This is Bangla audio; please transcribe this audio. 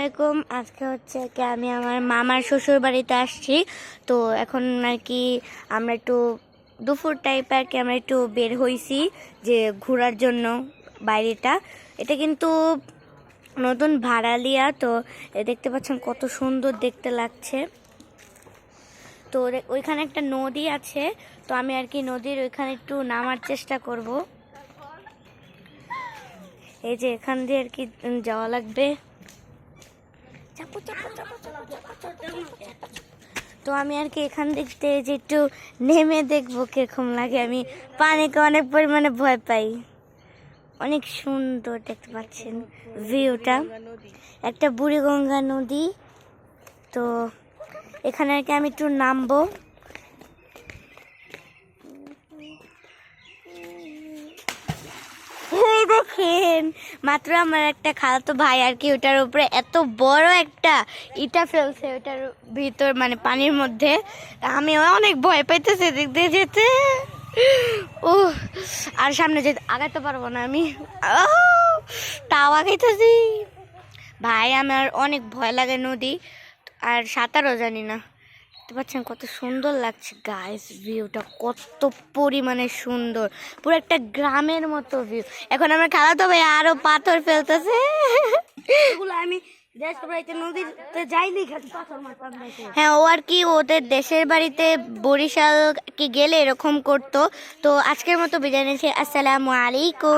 আলাইকুম। আজকে হচ্ছে কি আমি আমার মামার শ্বশুর বাড়িতে আসছি। তো এখন আর কি আমরা একটু দুপুর টাইপ আর কি আমরা একটু বের হইছি যে ঘোরার জন্য বাইরেটা। এটা কিন্তু নতুন ভাড়ালিয়া। তো দেখতে পাচ্ছেন কত সুন্দর দেখতে লাগছে। তো ওইখানে একটা নদী আছে, তো আমি আর কি নদীর ওইখানে একটু নামার চেষ্টা করব। এই যে এখান দিয়ে আর কি যাওয়া লাগবে। তো আমি আর কি এখান দেখতে যে একটু নেমে দেখবো কিরকম লাগে। আমি পানিকে অনেক পরিমাণে ভয় পাই। অনেক সুন্দর দেখতে পাচ্ছেন ভিউটা, একটা বুড়িগঙ্গা নদী। তো এখানে আর কি আমি একটু নামবো। দেখেন মাত্র আমার একটা খালাতো ভাই আর কি ওটার উপরে এত বড় একটা ইটা ফেলছে ওটার ভিতর, মানে পানির মধ্যে। আমি অনেক ভয় পাইতেছি দিক দিয়ে যেতে। ও আর সামনে যেতে আগাতে পারবো না আমি, তাও আগাইতেছি। ভাই আমার অনেক ভয় লাগে নদী, আর সাঁতারও জানি না। দেখতে পাচ্ছেন কত সুন্দর লাগছে গাইস, ভিউটা কত পরিমাণে সুন্দর, পুরো একটা গ্রামের মতো ভিউ। এখন আমার খালাতো ভাই আরো পাথর ফেলতেছে। আমি নদীতে যাইনি, হ্যাঁ ও আর কি ওদের দেশের বাড়িতে বরিশাল কি গেলে এরকম করতো। তো আজকের মতো বিদায় নিচ্ছি, আসসালামু আলাইকুম।